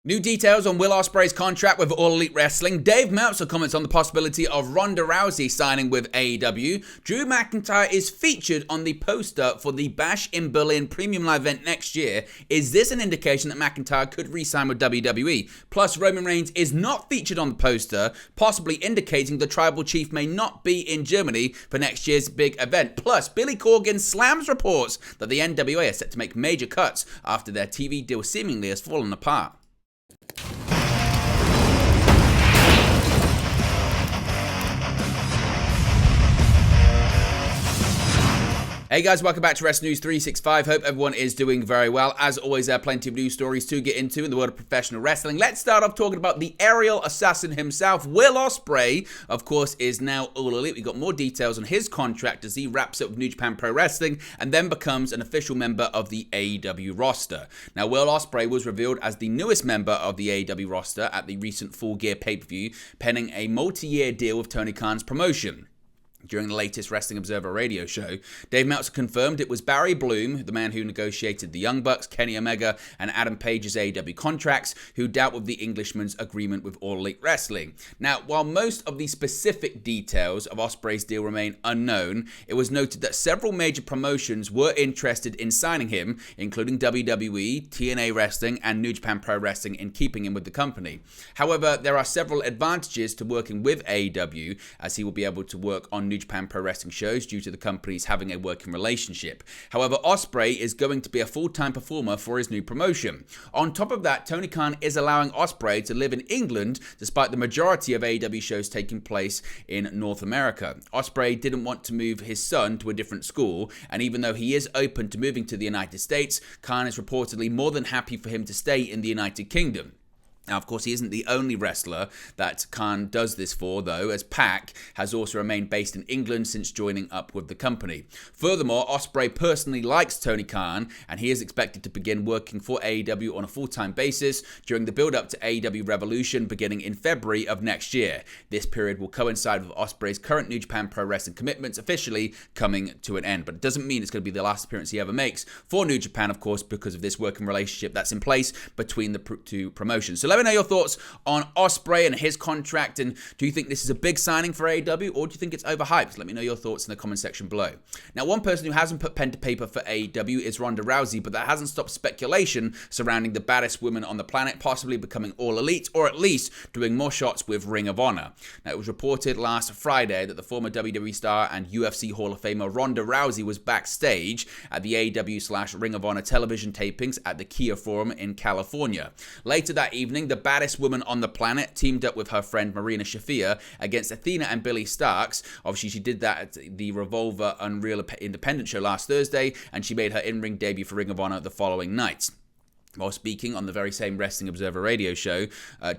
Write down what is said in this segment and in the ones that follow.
New details on Will Ospreay's contract with All Elite Wrestling. Dave Meltzer comments on the possibility of Ronda Rousey signing with AEW. Drew McIntyre is featured on the poster for the Bash in Berlin premium live event next year. Is this an indication that McIntyre could re-sign with WWE? Plus, Roman Reigns is not featured on the poster, possibly indicating the tribal chief may not be in Germany for next year's big event. Plus, Billy Corgan slams reports that the NWA are set to make major cuts after their TV deal seemingly has fallen apart. Hey guys, welcome back to Wrestling News 365. Hope everyone is doing very well. As always, there are plenty of news stories to get into in the world of professional wrestling. Let's start off talking about the aerial assassin himself. Will Ospreay, of course, is now All Elite. We got more details on his contract as he wraps up with New Japan Pro Wrestling and then becomes an official member of the AEW roster. Now, Will Ospreay was revealed as the newest member of the AEW roster at the recent Full Gear pay-per-view, penning a multi-year deal with Tony Khan's promotion. During the latest Wrestling Observer radio show, Dave Meltzer confirmed it was Barry Bloom, the man who negotiated the Young Bucks, Kenny Omega, and Adam Page's AEW contracts, who dealt with the Englishman's agreement with All Elite Wrestling. Now, while most of the specific details of Ospreay's deal remain unknown, it was noted that several major promotions were interested in signing him, including WWE, TNA Wrestling, and New Japan Pro Wrestling, in keeping him with the company. However, there are several advantages to working with AEW, as he will be able to work on New Japan Pro Wrestling shows due to the companies having a working relationship. However, Ospreay is going to be a full-time performer for his new promotion. On top of that, Tony Khan is allowing Ospreay to live in England despite the majority of AEW shows taking place in North America. Ospreay didn't want to move his son to a different school, and even though he is open to moving to the United States, Khan is reportedly more than happy for him to stay in the United Kingdom. Now, of course, he isn't the only wrestler that Khan does this for, though, as Pac has also remained based in England since joining up with the company. Furthermore, Ospreay personally likes Tony Khan, and he is expected to begin working for AEW on a full-time basis during the build-up to AEW Revolution beginning in February of next year. This period will coincide with Ospreay's current New Japan Pro Wrestling commitments officially coming to an end. But it doesn't mean it's going to be the last appearance he ever makes for New Japan, of course, because of this working relationship that's in place between the two promotions. So let me know your thoughts on Ospreay and his contract, and do you think this is a big signing for AEW, or do you think it's overhyped? Let me know your thoughts in the comment section below. Now, one person who hasn't put pen to paper for AEW is Ronda Rousey, but that hasn't stopped speculation surrounding the baddest woman on the planet possibly becoming All Elite, or at least doing more shots with Ring of Honor. Now, it was reported last Friday that the former WWE star and UFC Hall of Famer Ronda Rousey was backstage at the AEW/Ring of Honor television tapings at the Kia Forum in California. Later that evening, the baddest woman on the planet teamed up with her friend Marina Shafir against Athena and Billy Starks. Obviously, she did that at the Revolver Unreal Independent show last Thursday, and she made her in-ring debut for Ring of Honor the following night. While speaking on the very same Wrestling Observer radio show,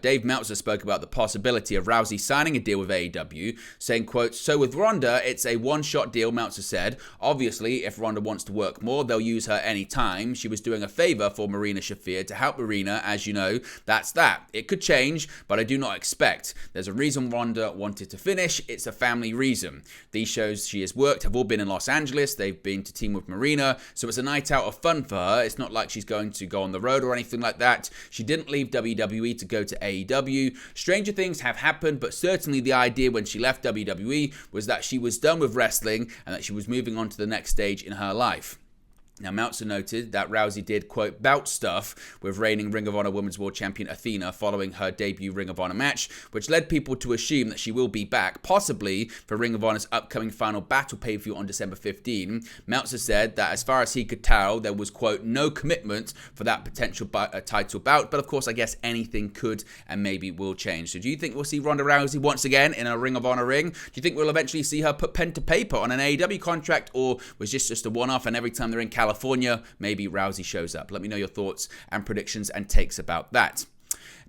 Dave Meltzer spoke about the possibility of Rousey signing a deal with AEW, saying, quote, "So with Ronda, it's a one-shot deal," Meltzer said. "Obviously, if Ronda wants to work more, they'll use her anytime. She was doing a favor for Marina Shafir to help Marina, as you know. That's that. It could change, but I do not expect. There's a reason Ronda wanted to finish. It's a family reason. These shows she has worked have all been in Los Angeles. They've been to team with Marina, so it's a night out of fun for her. It's not like she's going to go on the road or anything like that. She didn't leave WWE to go to AEW. Stranger things have happened, but certainly the idea when she left WWE was that she was done with wrestling and that she was moving on to the next stage in her life." Now, Meltzer noted that Rousey did, quote, "bout stuff" with reigning Ring of Honor Women's World Champion Athena following her debut Ring of Honor match, which led people to assume that she will be back, possibly for Ring of Honor's upcoming Final Battle pay-per-view on December 15. Meltzer said that as far as he could tell, there was, quote, "no commitment for that potential title bout," but of course, I guess anything could and maybe will change. So do you think we'll see Ronda Rousey once again in a Ring of Honor ring? Do you think we'll eventually see her put pen to paper on an AEW contract, or was this just a one-off and every time they're in California, maybe Rousey shows up? Let me know your thoughts and predictions and takes about that.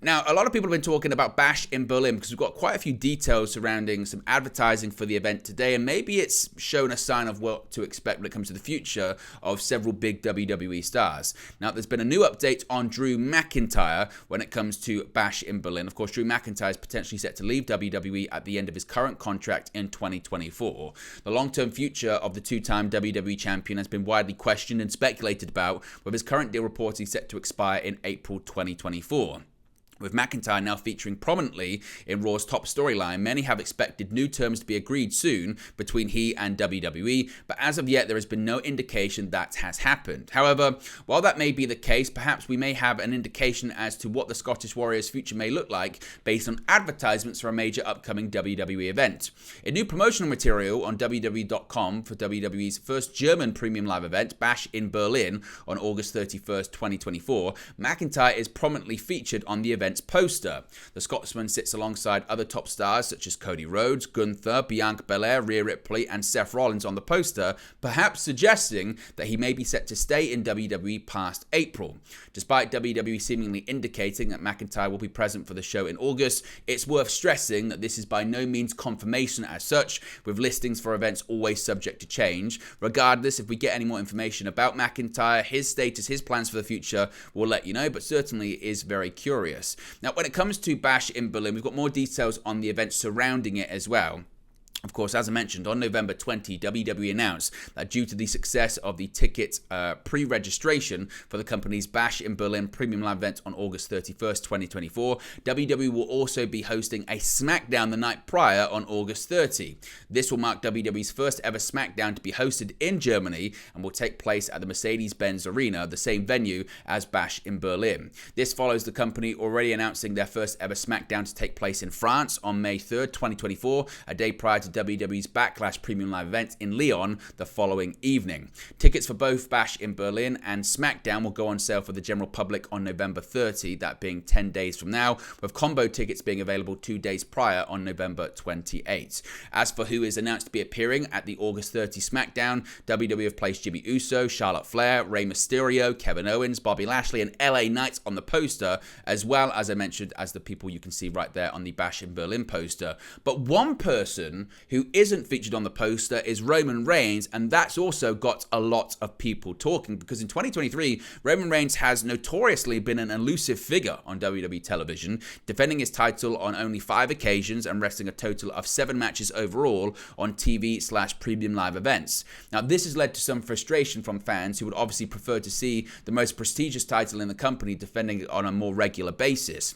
Now, a lot of people have been talking about Bash in Berlin because we've got quite a few details surrounding some advertising for the event today, and maybe it's shown a sign of what to expect when it comes to the future of several big WWE stars. Now, there's been a new update on Drew McIntyre when it comes to Bash in Berlin. Of course, Drew McIntyre is potentially set to leave WWE at the end of his current contract in 2024. The long-term future of the two-time WWE champion has been widely questioned and speculated about, with his current deal reportedly set to expire in April 2024. With McIntyre now featuring prominently in Raw's top storyline, many have expected new terms to be agreed soon between he and WWE, but as of yet there has been no indication that has happened. However, while that may be the case, perhaps we may have an indication as to what the Scottish Warrior's future may look like based on advertisements for a major upcoming WWE event. In new promotional material on WWE.com for WWE's first German premium live event, Bash in Berlin, on August 31st, 2024, McIntyre is prominently featured on the event poster. The Scotsman sits alongside other top stars such as Cody Rhodes, Gunther, Bianca Belair, Rhea Ripley, and Seth Rollins on the poster, perhaps suggesting that he may be set to stay in WWE past April. Despite WWE seemingly indicating that McIntyre will be present for the show in August, it's worth stressing that this is by no means confirmation as such, with listings for events always subject to change. Regardless, if we get any more information about McIntyre, his status, his plans for the future, we'll let you know, but certainly it is very curious. Now, when it comes to Bash in Berlin, we've got more details on the event surrounding it as well. Of course, as I mentioned, on November 20, WWE announced that due to the success of the ticket pre-registration for the company's Bash in Berlin premium live event on August 31st, 2024, WWE will also be hosting a SmackDown the night prior on August 30. This will mark WWE's first ever SmackDown to be hosted in Germany and will take place at the Mercedes-Benz Arena, the same venue as Bash in Berlin. This follows the company already announcing their first ever SmackDown to take place in France on May 3rd, 2024, a day prior to WWE's Backlash Premium Live event in Lyon the following evening. Tickets for both Bash in Berlin and SmackDown will go on sale for the general public on November 30, that being 10 days from now, with combo tickets being available 2 days prior on November 28. As for who is announced to be appearing at the August 30 SmackDown, WWE have placed Jimmy Uso, Charlotte Flair, Rey Mysterio, Kevin Owens, Bobby Lashley, and LA Knight on the poster, as well as I mentioned as the people you can see right there on the Bash in Berlin poster. But one person who isn't featured on the poster is Roman Reigns, and that's also got a lot of people talking, because in 2023, Roman Reigns has notoriously been an elusive figure on WWE television, defending his title on only 5 occasions and wrestling a total of 7 matches overall on TV/premium live events. Now, this has led to some frustration from fans who would obviously prefer to see the most prestigious title in the company defending it on a more regular basis.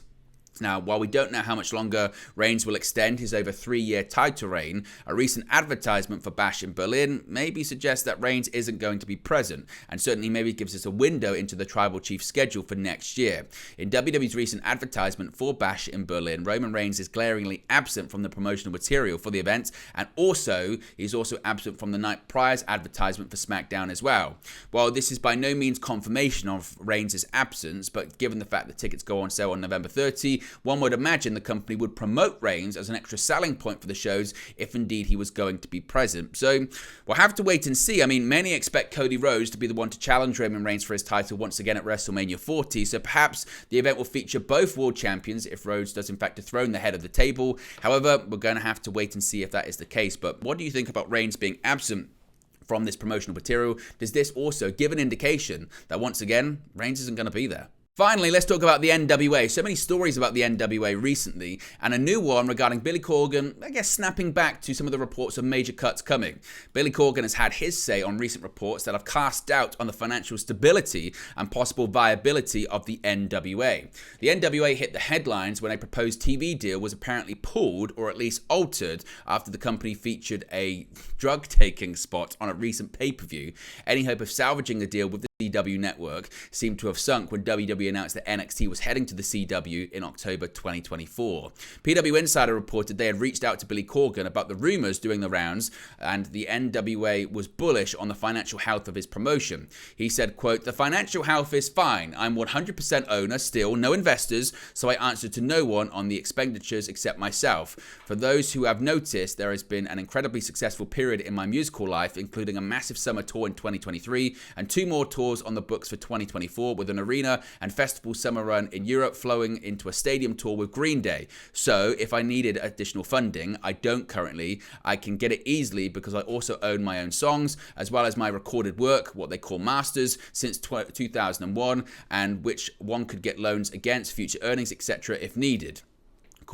Now, while we don't know how much longer Reigns will extend his over 3-year title reign, a recent advertisement for Bash in Berlin maybe suggests that Reigns isn't going to be present, and certainly maybe gives us a window into the Tribal Chief schedule for next year. In WWE's recent advertisement for Bash in Berlin, Roman Reigns is glaringly absent from the promotional material for the event, and he's also absent from the night prior's advertisement for SmackDown as well. While this is by no means confirmation of Reigns' absence, but given the fact that tickets go on sale on November 30, one would imagine the company would promote Reigns as an extra selling point for the shows if indeed he was going to be present. So we'll have to wait and see. I mean, many expect Cody Rhodes to be the one to challenge Roman Reigns for his title once again at WrestleMania 40, so perhaps the event will feature both world champions if Rhodes does in fact dethrone the head of the table. However, we're going to have to wait and see if that is the case. But what do you think about Reigns being absent from this promotional material? Does this also give an indication that once again, Reigns isn't going to be there? Finally, let's talk about the NWA. So many stories about the NWA recently, and a new one regarding Billy Corgan, I guess, snapping back to some of the reports of major cuts coming. Billy Corgan has had his say on recent reports that have cast doubt on the financial stability and possible viability of the NWA. The NWA hit the headlines when a proposed TV deal was apparently pulled, or at least altered, after the company featured a drug-taking spot on a recent pay-per-view. Any hope of salvaging the deal with the CW network seemed to have sunk when WWE announced that NXT was heading to the CW in October 2024. PW Insider reported they had reached out to Billy Corgan about the rumors doing the rounds, and the NWA was bullish on the financial health of his promotion. He said, quote, "The financial health is fine. I'm 100% owner still, no investors, so I answer to no one on the expenditures except myself. For those who have noticed, there has been an incredibly successful period in my musical life, including a massive summer tour in 2023 and 2 more tours on the books for 2024 with an arena and festival summer run in Europe flowing into a stadium tour with Green Day. So if I needed additional funding, I don't currently, I can get it easily because I also own my own songs as well as my recorded work, what they call masters, since 2001, and which one could get loans against future earnings, etc. if needed."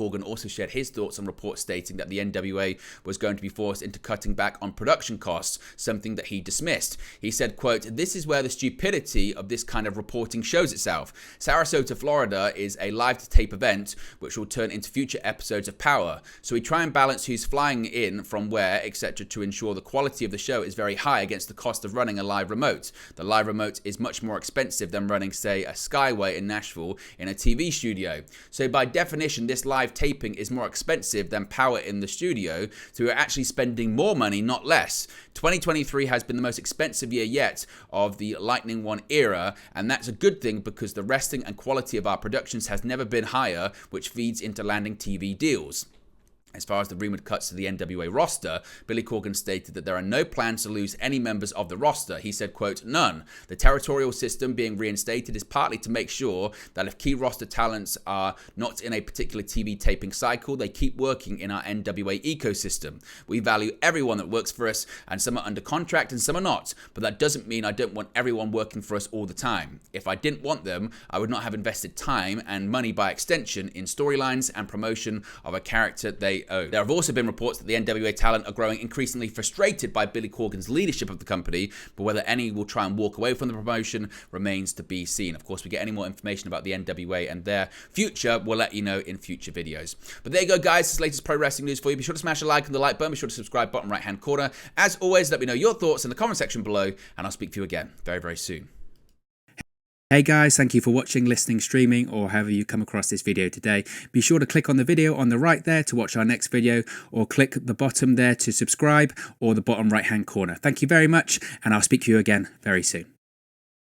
Corgan also shared his thoughts on reports stating that the NWA was going to be forced into cutting back on production costs, something that he dismissed. He said, quote, "This is where the stupidity of this kind of reporting shows itself. Sarasota, Florida is a live-to-tape event which will turn into future episodes of Power. So we try and balance who's flying in from where, etc. to ensure the quality of the show is very high against the cost of running a live remote. The live remote is much more expensive than running, say, a Skyway in Nashville in a TV studio. So by definition, this live taping is more expensive than Power in the studio, so we're actually spending more money, not less. 2023 has been the most expensive year yet of the Lightning One era, and that's a good thing because the wrestling and quality of our productions has never been higher, which feeds into landing TV deals." As far as the rumored cuts to the NWA roster, Billy Corgan stated that there are no plans to lose any members of the roster. He said, quote, "None. The territorial system being reinstated is partly to make sure that if key roster talents are not in a particular TV taping cycle, they keep working in our NWA ecosystem. We value everyone that works for us, and some are under contract and some are not. But that doesn't mean I don't want everyone working for us all the time. If I didn't want them, I would not have invested time and money by extension in storylines and promotion of a character they own." There have also been reports that the NWA talent are growing increasingly frustrated by Billy Corgan's leadership of the company, but whether any will try and walk away from the promotion remains to be seen. Of course, if we get any more information about the NWA and their future, we'll let you know in future videos. But there you go, guys. This is the latest pro wrestling news for you. Be sure to smash a like on the like button. Be sure to subscribe, bottom right-hand corner. As always, let me know your thoughts in the comment section below, and I'll speak to you again very, very soon. Hey guys, thank you for watching, listening, streaming, or however you come across this video today. Be sure to click on the video on the right there to watch our next video, or click the bottom there to subscribe, or the bottom right hand corner. Thank you very much, and I'll speak to you again very soon.